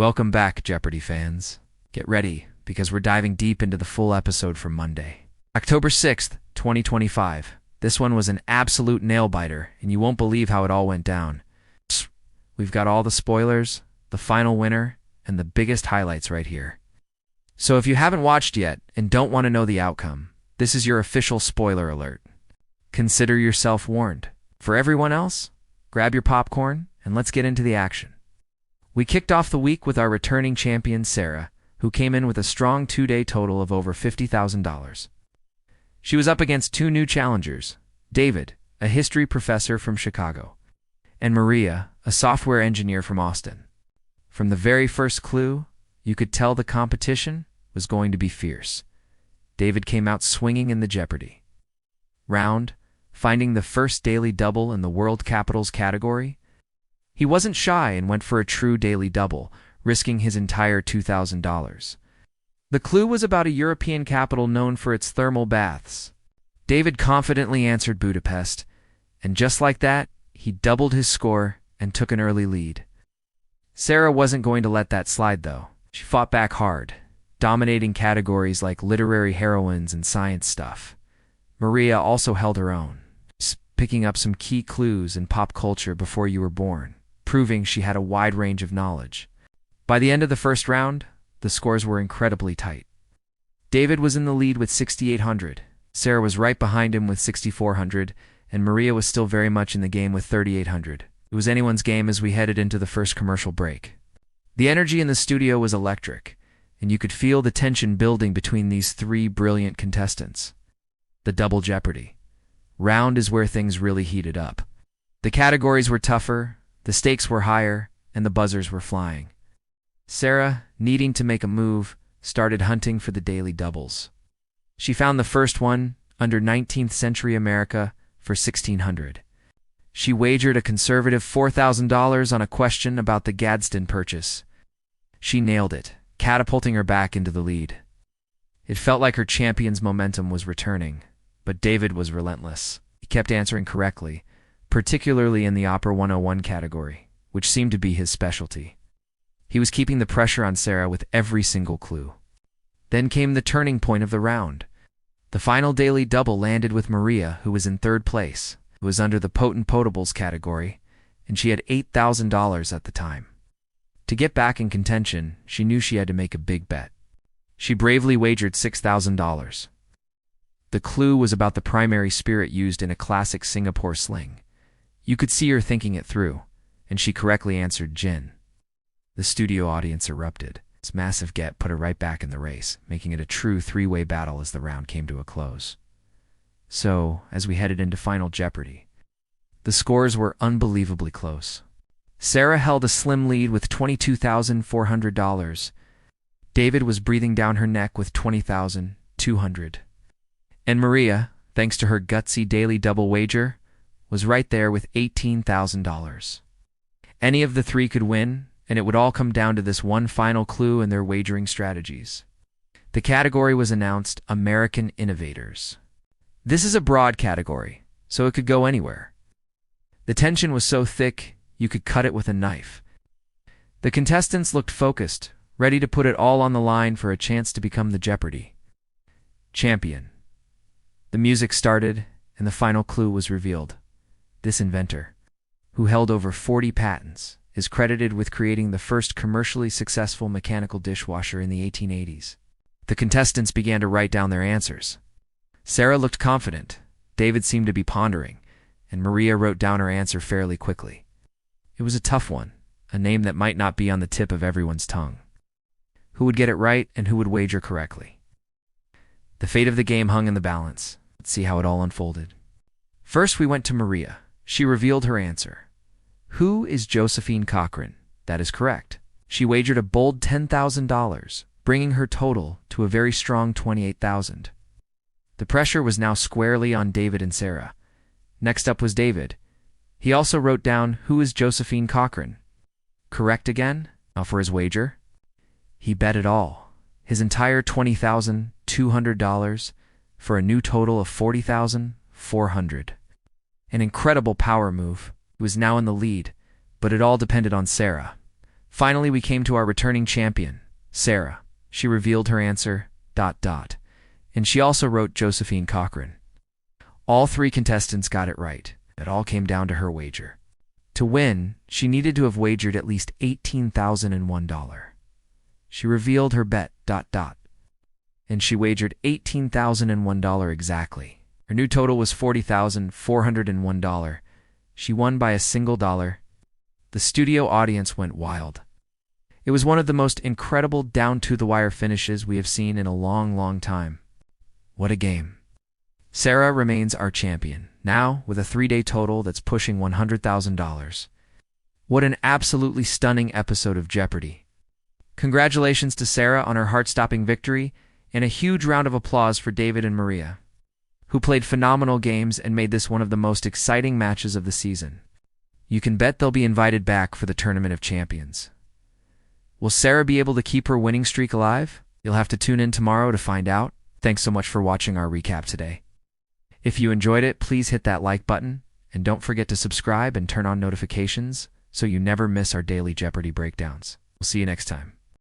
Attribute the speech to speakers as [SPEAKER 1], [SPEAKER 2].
[SPEAKER 1] Welcome back, Jeopardy fans. Get ready, because we're diving deep into the full episode from Monday, October 6th, 2025. This one was an absolute nail-biter, and you won't believe how it all went down. We've got all the spoilers, the final winner, and the biggest highlights right here. So if you haven't watched yet and don't want to know the outcome, this is your official spoiler alert. Consider yourself warned. For everyone else, grab your popcorn and let's get into the action. We kicked off the week with our returning champion, Sarah, who came in with a strong two-day total of over $50,000. She was up against two new challengers, David, a history professor from Chicago, and Maria, a software engineer from Austin. From the very first clue, you could tell the competition was going to be fierce. David came out swinging in the Jeopardy round, finding the first daily double in the World Capitals category. He wasn't shy and went for a true daily double, risking his entire $2,000. The clue was about a European capital known for its thermal baths. David confidently answered Budapest, and just like that, he doubled his score and took an early lead. Sarah wasn't going to let that slide, though. She fought back hard, dominating categories like literary heroines and science stuff. Maria also held her own, picking up some key clues in pop culture before you were born, proving she had a wide range of knowledge. By the end of the first round, the scores were incredibly tight. David was in the lead with 6,800, Sarah was right behind him with 6,400, and Maria was still very much in the game with 3,800. It was anyone's game as we headed into the first commercial break. The energy in the studio was electric, and you could feel the tension building between these three brilliant contestants. The Double Jeopardy round is where things really heated up. The categories were tougher, the stakes were higher, and the buzzers were flying. Sarah, needing to make a move, started hunting for the daily doubles. She found the first one, under 19th century America, for 1,600. She wagered a conservative $4,000 on a question about the Gadsden Purchase. She nailed it, catapulting her back into the lead. It felt like her champion's momentum was returning, but David was relentless. He kept answering correctly, particularly in the Opera 101 category, which seemed to be his specialty. He was keeping the pressure on Sarah with every single clue. Then came the turning point of the round. The final daily double landed with Maria, who was in third place. It was under the Potent Potables category, and she had $8,000 at the time. To get back in contention, she knew she had to make a big bet. She bravely wagered $6,000. The clue was about the primary spirit used in a classic Singapore sling. You could see her thinking it through, and she correctly answered gin. The studio audience erupted. This massive get put her right back in the race, making it a true three-way battle as the round came to a close. So, as we headed into Final Jeopardy, the scores were unbelievably close. Sarah held a slim lead with $22,400. David was breathing down her neck with $20,200. And Maria, thanks to her gutsy daily double wager, was right there with $18,000. Any of the three could win, and it would all come down to this one final clue in their wagering strategies. The category was announced American Innovators. This is a broad category, so it could go anywhere. The tension was so thick, you could cut it with a knife. The contestants looked focused, ready to put it all on the line for a chance to become the Jeopardy champion. The music started, and the final clue was revealed. This inventor, who held over 40 patents, is credited with creating the first commercially successful mechanical dishwasher in the 1880s. The contestants began to write down their answers. Sarah looked confident, David seemed to be pondering, and Maria wrote down her answer fairly quickly. It was a tough one, a name that might not be on the tip of everyone's tongue. Who would get it right and who would wager correctly? The fate of the game hung in the balance. Let's see how it all unfolded. First, we went to Maria. She revealed her answer. Who is Josephine Cochrane? That is correct. She wagered a bold $10,000, bringing her total to a very strong $28,000. The pressure was now squarely on David and Sarah. Next up was David. He also wrote down, who is Josephine Cochrane? Correct again? Now for his wager. He bet it all, his entire $20,200, for a new total of $40,400. An incredible power move. He was now in the lead, but it all depended on Sarah. Finally, we came to our returning champion, Sarah. She revealed her answer, ... And she also wrote Josephine Cochran. All three contestants got it right. It all came down to her wager. To win, she needed to have wagered at least $18,001. She revealed her bet, ... And she wagered $18,001 exactly. Her new total was $40,401. She won by a single dollar. The studio audience went wild. It was one of the most incredible down-to-the-wire finishes we have seen in a long, long time. What a game. Sarah remains our champion, now with a 3-day total that's pushing $100,000. What an absolutely stunning episode of Jeopardy! Congratulations to Sarah on her heart-stopping victory, and a huge round of applause for David and Maria, who played phenomenal games and made this one of the most exciting matches of the season. You can bet they'll be invited back for the Tournament of Champions. Will Sarah be able to keep her winning streak alive? You'll have to tune in tomorrow to find out. Thanks so much for watching our recap today. If you enjoyed it, please hit that like button, and don't forget to subscribe and turn on notifications so you never miss our daily Jeopardy breakdowns. We'll see you next time.